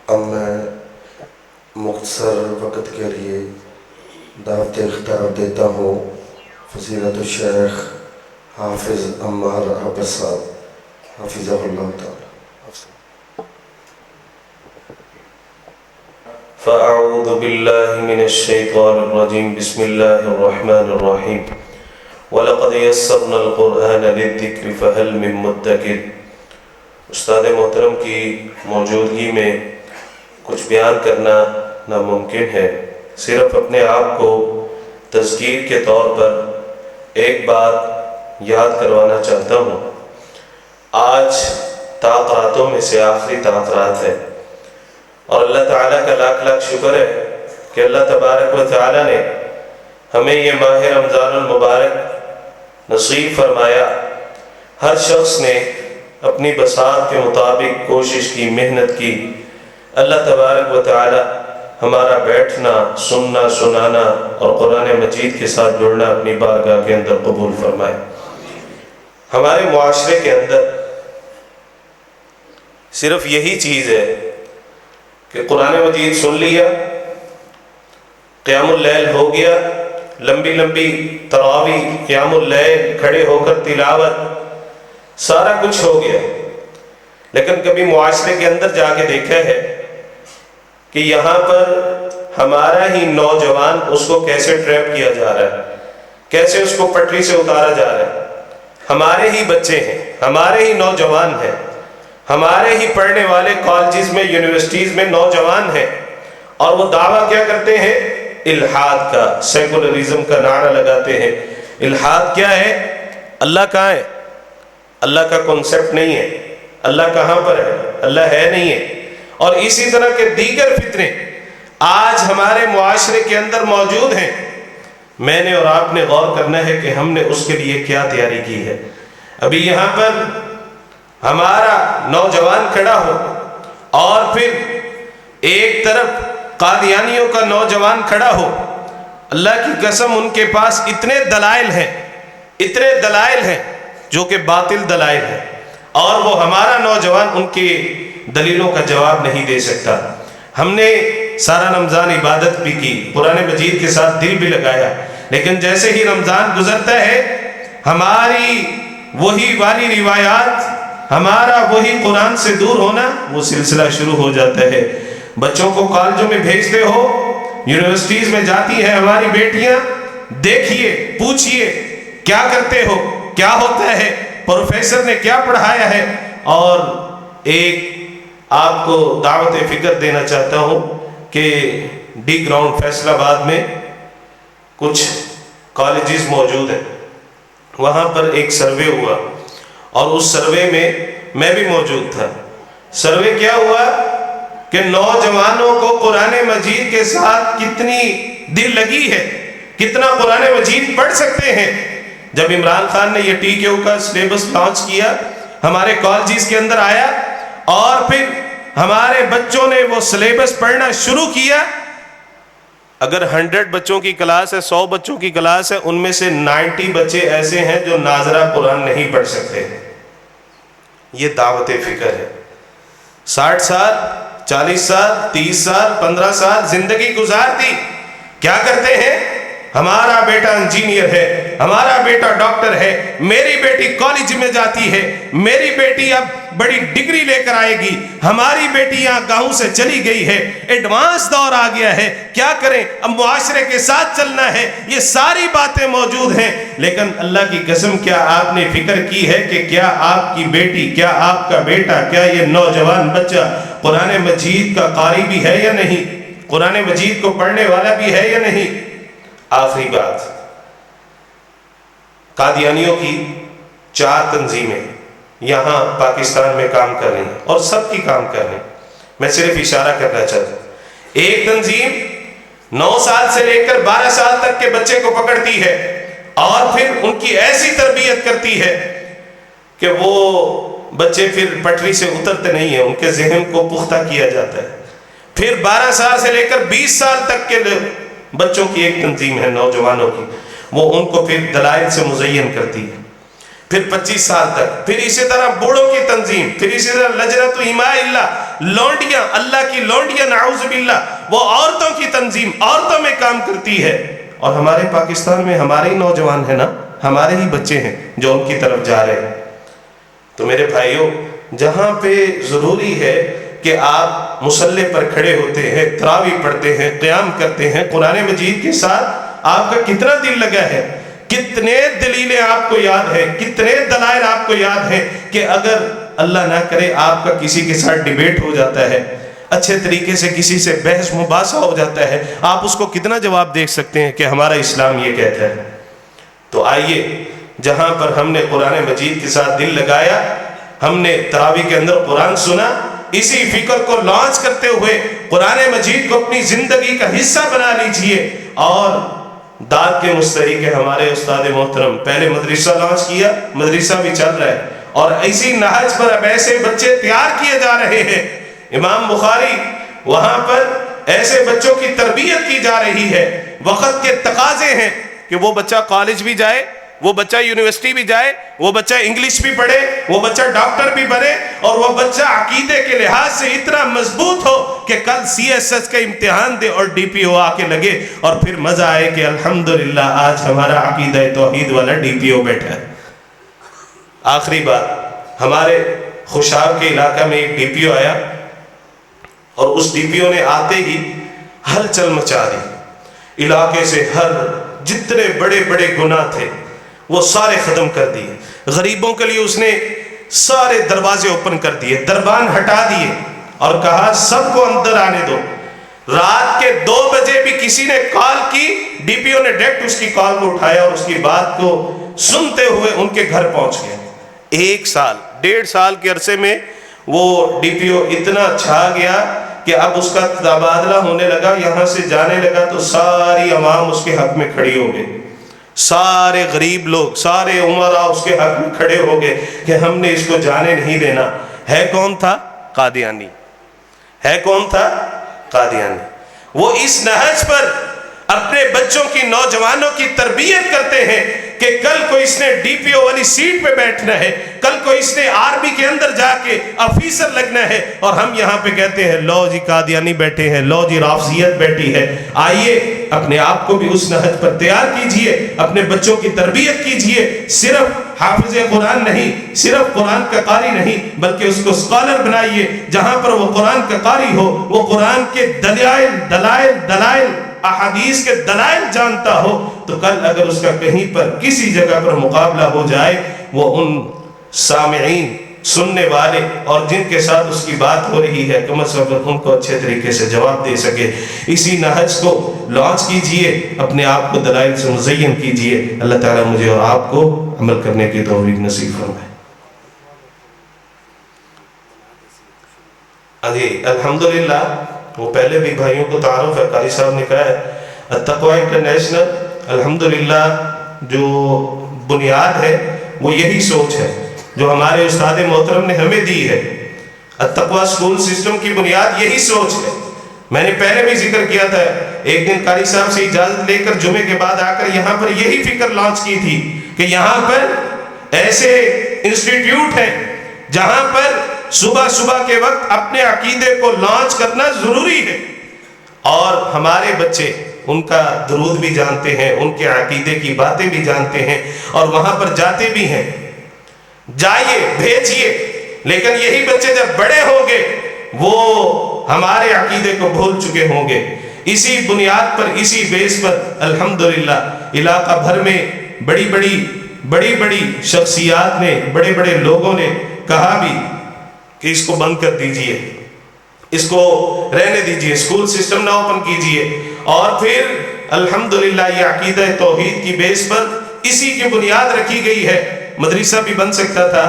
اب میں مختصر وقت کے لیے دعوت خطاب دیتا ہوں فضیلت الشیخ حافظ عمار عباس صاحب حفظہ اللہ تعالی۔ فأعوذ بالله من الشيطان الرجيم بسم الله الرحمن الرحيم وَلَقَدْ يَسَّرْنَا الْقُرْآنَ لِلذِّكْرِ فَهَلْ مِن مُدَّكِرٍ۔ استاد محترم کی موجودگی میں کچھ بیان کرنا ناممکن ہے، صرف اپنے آپ کو تذکیر کے طور پر ایک بات یاد کروانا چاہتا ہوں۔ آج تاخراتوں میں سے آخری تاخرات ہے، اور اللہ تعالیٰ کا لاکھ لاکھ شکر ہے کہ اللہ تبارک و تعالیٰ نے ہمیں یہ ماہ رمضان المبارک نصیب فرمایا۔ ہر شخص نے اپنی بساط کے مطابق کوشش کی، محنت کی۔ اللہ تبارک و تعالیٰ ہمارا بیٹھنا، سننا، سنانا اور قرآن مجید کے ساتھ جڑنا اپنی بارگاہ کے اندر قبول فرمائے۔ ہمارے معاشرے کے اندر صرف یہی چیز ہے کہ قرآن مجید سن لیا، قیام اللیل ہو گیا، لمبی لمبی تراویح، قیام اللیل، کھڑے ہو کر تلاوت، سارا کچھ ہو گیا، لیکن کبھی معاشرے کے اندر جا کے دیکھا ہے کہ یہاں پر ہمارا ہی نوجوان اس کو کیسے ٹریپ کیا جا رہا ہے، کیسے اس کو پٹری سے اتارا جا رہا ہے۔ ہمارے ہی بچے ہیں، ہمارے ہی نوجوان ہیں، ہمارے ہی پڑھنے والے کالجز میں، یونیورسٹیز میں نوجوان ہیں، اور وہ دعویٰ کیا کرتے ہیں؟ الحاد کا، سیکولرزم کا نعرہ لگاتے ہیں۔ الحاد کیا ہے؟ اللہ کہاں ہے؟ اللہ کا کنسپٹ نہیں ہے، اللہ کہاں پر ہے؟ اللہ ہے نہیں ہے۔ اور اسی طرح کے دیگر فتنے آج ہمارے معاشرے کے اندر موجود ہیں۔ میں نے اور آپ نے غور کرنا ہے کہ ہم نے اس کے لیے کیا تیاری کی ہے۔ ابھی یہاں پر ہمارا نوجوان کھڑا ہو اور پھر ایک طرف قادیانیوں کا نوجوان کھڑا ہو، اللہ کی قسم ان کے پاس اتنے دلائل ہیں، اتنے دلائل ہیں جو کہ باطل دلائل ہیں، اور وہ ہمارا نوجوان ان کی دلیلوں کا جواب نہیں دے سکتا۔ ہم نے سارا رمضان عبادت بھی کی، قرآن مجید کے ساتھ دل بھی لگایا، لیکن جیسے ہی رمضان گزرتا ہے ہماری وہی والی روایات، ہمارا وہی قرآن سے دور ہونا، وہ سلسلہ شروع ہو جاتا ہے۔ بچوں کو کالجوں میں بھیجتے ہو، یونیورسٹیز میں جاتی ہیں ہماری بیٹیاں، دیکھیے، پوچھئے کیا کرتے ہو، کیا ہوتا ہے، پروفیسر نے کیا پڑھایا ہے۔ اور ایک آپ کو دعوت فکر دینا چاہتا ہوں کہ ڈی گراؤنڈ فیصل آباد میں کچھ کالجز موجود ہیں، وہاں پر ایک سروے ہوا، اور اس سروے میں میں بھی موجود تھا۔ سروے کیا ہوا کہ نوجوانوں کو قرآن مجید کے ساتھ کتنی دل لگی ہے، کتنا قرآن مجید پڑھ سکتے ہیں۔ جب عمران خان نے یہ ٹی کیو کا سلیبس لانچ کیا، ہمارے کالجز کے اندر آیا، اور پھر ہمارے بچوں نے وہ سلیبس پڑھنا شروع کیا۔ اگر 100 بچوں کی کلاس ہے، 100 بچوں کی کلاس ہے، ان میں سے 90 بچے ایسے ہیں جو ناظرہ قرآن نہیں پڑھ سکتے۔ یہ دعوت فکر ہے۔ 60 سال، 40 سال، 30 سال، 15 سال زندگی گزار دی، کیا کرتے ہیں؟ ہمارا بیٹا انجینئر ہے، ہمارا بیٹا ڈاکٹر ہے، میری بیٹی کالج میں جاتی ہے، میری بیٹی اب بڑی ڈگری لے کر آئے گی، ہماری بیٹی یہاں گاؤں سے چلی گئی ہے، ایڈوانس دور آ گیا ہے، کیا کریں؟ اب معاشرے کے ساتھ چلنا ہے۔ یہ ساری باتیں موجود ہیں، لیکن اللہ کی قسم کیا آپ نے فکر کی ہے کہ کیا آپ کی بیٹی، کیا آپ کا بیٹا، کیا یہ نوجوان بچہ قرآن مجید کا قاری بھی ہے یا نہیں؟ قرآن مجید کو پڑھنے والا بھی ہے یا نہیں؟ آخری بات، قادیانیوں کی 4 تنظیمیں یہاں پاکستان میں کام کر رہی ہیں، اور سب کی کام کر رہی ہیں، میں صرف اشارہ کرنا چاہتا ہوں۔ ایک تنظیم 9 سال سے لے کر 12 سال تک کے بچے کو پکڑتی ہے، اور پھر ان کی ایسی تربیت کرتی ہے کہ وہ بچے پھر پٹری سے اترتے نہیں ہیں، ان کے ذہن کو پختہ کیا جاتا ہے۔ پھر 12 سال سے لے کر 20 سال تک کے بچوں کی ایک تنظیم ہے، نوجوانوں کی، وہ ان کو پھر دلائل سے مزین کرتی ہے۔ پھر 25 سال تک، پھر اسی طرح بوڑھوں کی تنظیم، پھر اسی طرح لجنۃ حمایۃ اللہ، لونڈیاں، اللہ کی لونڈیاں نعوذ باللہ، وہ عورتوں کی تنظیم عورتوں میں کام کرتی ہے، اور ہمارے پاکستان میں ہمارے ہی نوجوان ہیں نا، ہمارے ہی بچے ہیں جو ان کی طرف جا رہے ہیں۔ تو میرے بھائیوں، جہاں پہ ضروری ہے کہ آپ مصلی پر کھڑے ہوتے ہیں، تراویح پڑھتے ہیں، قیام کرتے ہیں، قرآن مجید کے ساتھ آپ کا کتنا دل لگا ہے، کتنے دلیلیں آپ کو یاد ہیں، کتنے دلائل آپ کو یاد ہیں کہ اگر اللہ نہ کرے آپ کا کسی کے ساتھ ڈیبیٹ ہو جاتا ہے، اچھے طریقے سے کسی سے بحث مباحثہ ہو جاتا ہے، آپ اس کو کتنا جواب دے سکتے ہیں کہ ہمارا اسلام یہ کہتا ہے۔ تو آئیے، جہاں پر ہم نے قرآن مجید کے ساتھ دل لگایا، ہم نے تراویح کے اندر قرآن سنا، اسی فکر کو لانچ کرتے ہوئے قرآن مجید کو اپنی زندگی کا حصہ بنا لیجئے۔ اور داد کے مستحق ہے ہمارے استاد محترم، پہلے مدرسہ لانچ کیا، مدرسہ بھی چل رہا ہے، اور اسی نہج پر اب ایسے بچے تیار کیے جا رہے ہیں۔ امام بخاری، وہاں پر ایسے بچوں کی تربیت کی جا رہی ہے۔ وقت کے تقاضے ہیں کہ وہ بچہ کالج بھی جائے، وہ بچہ یونیورسٹی بھی جائے، وہ بچہ انگلش بھی پڑھے، وہ بچہ ڈاکٹر بھی بنے، اور وہ بچہ عقیدے کے لحاظ سے اتنا مضبوط ہو کہ کل CSS کا امتحان دے اور DPO آ کے لگے، اور پھر مزہ آئے کہ الحمدللہ آج ہمارا عقیدہ توحید والا DPO بیٹھا ہے۔ آخری بات، ہمارے خوشاب کے علاقہ میں ایک DPO آیا، اور اس DPO نے آتے ہی ہلچل مچا دی، علاقے سے ہر جتنے بڑے بڑے گناہ تھے وہ سارے ختم کر دیے، غریبوں کے لیے اس نے سارے دروازے اوپن کر دیے، دربان ہٹا دیے، اور کہا سب کو اندر آنے دو۔ رات کے 2 بجے بھی کسی نے کال کی، DPO نے ڈائریکٹ اس کی کال کو اٹھایا اور اس کی بات کو سنتے ہوئے ان کے گھر پہنچ گیا۔ 1 سال 1.5 سال کے عرصے میں وہ DPO اتنا چھا گیا کہ اب اس کا تبادلہ ہونے لگا، یہاں سے جانے لگا تو ساری عوام اس کے حق میں کھڑی ہو گئی، سارے غریب لوگ، سارے عمراء اس کے حق میں کھڑے ہو گئے کہ ہم نے اس کو جانے نہیں دینا۔ ہے کون تھا؟ قادیانی۔ ہے کون تھا؟ قادیانی۔ وہ اس نہج پر اپنے بچوں کی، نوجوانوں کی تربیت کرتے ہیں کہ کل کو اس نے DPO والی سیٹ پہ بیٹھنا ہے، کل کو اس نے آرمی کے اندر جا کے آفیسر لگنا ہے، اور ہم یہاں پہ کہتے ہیں لو جی قادیانی بیٹھے ہیں، لو جی رافضیت بیٹھی ہے۔ آئیے اپنے آپ کو بھی اس نہج پر تیار کیجئے، اپنے بچوں کی تربیت کیجئے، صرف حافظ قرآن نہیں، صرف قرآن کا قاری نہیں، بلکہ اس کو اسکالر بنائیے۔ جہاں پر وہ قرآن کا قاری ہو، وہ قرآن کے دلائل احادیث کے دلائل جانتا ہو، تو کل اگر اس کا کہیں پر کسی جگہ پر مقابلہ ہو جائے، وہ ان سامعین، سننے والے اور جن کے ساتھ اس کی بات ہو رہی ہے، کم از کم ان کو اچھے طریقے سے جواب دے سکے۔ اسی نہج کو لانچ کیجئے، اپنے آپ کو دلائل سے مزین کیجئے۔ اللہ تعالیٰ مجھے اور آپ کو عمل کرنے کی توفیق نصیب فرمائے۔ الحمدللہ، وہ پہلے بھی بھائیوں کو تعارف ہے، قاری صاحب نے کہا ہے التقوی انٹرنیشنل، الحمدللہ جو بنیاد ہے وہ یہی سوچ ہے جو ہمارے استاد محترم نے ہمیں دی ہے۔ التقوی اسکول سسٹم کی بنیاد یہی سوچ ہے۔ میں نے پہلے بھی ذکر کیا تھا، ایک دن قاری صاحب سے اجازت لے کر جمعے کے بعد آ کر یہاں پر یہی فکر لانچ کی تھی کہ یہاں پر ایسے انسٹیٹیوٹ ہیں جہاں پر صبح کے وقت اپنے عقیدے کو لانچ کرنا ضروری ہے، اور ہمارے بچے ان کا درود بھی جانتے ہیں، ان کے عقیدے کی باتیں بھی جانتے ہیں، اور وہاں پر جاتے بھی ہیں۔ جائیے، بھیجیے، لیکن یہی بچے جب بڑے ہوں گے وہ ہمارے عقیدے کو بھول چکے ہوں گے۔ اسی بنیاد پر، اسی بیس پر الحمدللہ علاقہ بھر میں بڑی بڑی شخصیات نے، بڑے بڑے لوگوں نے کہا بھی کہ اس کو بند کر دیجئے، اس کو رہنے دیجئے، اسکول سسٹم نہ اوپن کیجئے۔ اور پھر الحمدللہ یہ عقیدہ توحید کی بیس پر اسی کی بنیاد رکھی گئی ہے۔ مدرسہ بھی بن سکتا تھا،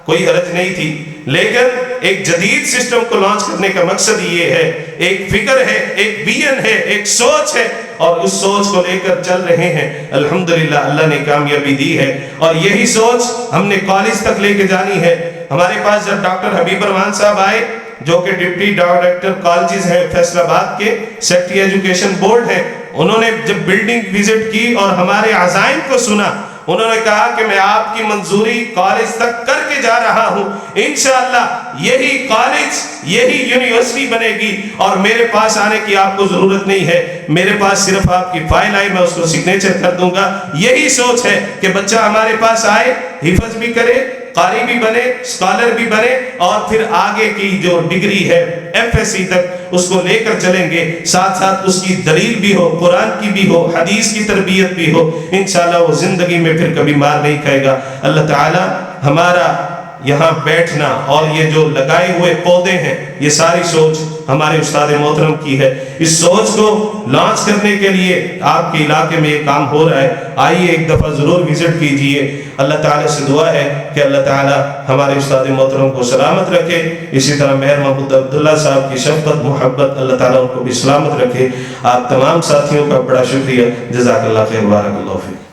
کوئی حرج نہیں تھی، لیکن ایک جدید سسٹم کو لانچ کرنے کا مقصد یہ ہے، ایک فکر ہے، ایک ویژن ہے، ایک سوچ ہے، اور اس سوچ کو لے کر چل رہے ہیں۔ الحمدللہ اللہ نے کامیابی دی ہے، اور یہی سوچ ہم نے کالج تک لے کے جانی ہے۔ ہمارے پاس جب ڈاکٹر حبیب الرحمان صاحب آئے، جو کہ ڈپٹی ڈائریکٹر کالجز ہیں فیصل آباد کے، سیکٹری ایجوکیشن بورڈ ہیں، انہوں نے جب بلڈنگ وزٹ کی اور ہمارے عزائم کو سنا، انہوں نے کہا کہ میں آپ کی منظوری کالج تک کر کے جا رہا ہوں، انشاءاللہ یہی کالج یہی یونیورسٹی بنے گی اور میرے پاس آنے کی آپ کو ضرورت نہیں ہے، میرے پاس صرف آپ کی فائل آئی، میں اس کو سگنیچر کر دوں گا۔ یہی سوچ ہے کہ بچہ ہمارے پاس آئے، حفظ بھی کرے، قاری بھی بنے، اسکالر بھی بنے، اور پھر آگے کی جو ڈگری ہے FSc تک اس کو لے کر چلیں گے، ساتھ ساتھ اس کی دلیل بھی ہو، قرآن کی بھی ہو، حدیث کی تربیت بھی ہو، انشاءاللہ وہ زندگی میں پھر کبھی مار نہیں کھائے گا۔ اللہ تعالی ہمارا یہاں بیٹھنا اور یہ جو لگائے ہوئے پودے ہیں، یہ ساری سوچ ہمارے استاد محترم کی ہے۔ اس سوچ کو لانچ کرنے کے لیے آپ کے علاقے میں یہ کام ہو رہا ہے، آئیے ایک دفعہ ضرور وزٹ کیجئے۔ اللہ تعالیٰ سے دعا ہے کہ اللہ تعالیٰ ہمارے استاد محترم کو سلامت رکھے، اسی طرح مہر محمود عبداللہ صاحب کی شفقت محبت اللہ تعالیٰ ان کو بھی سلامت رکھے۔ آپ تمام ساتھیوں کا بڑا شکریہ، جزاک اللہ خیر، بارک اللہ فیک۔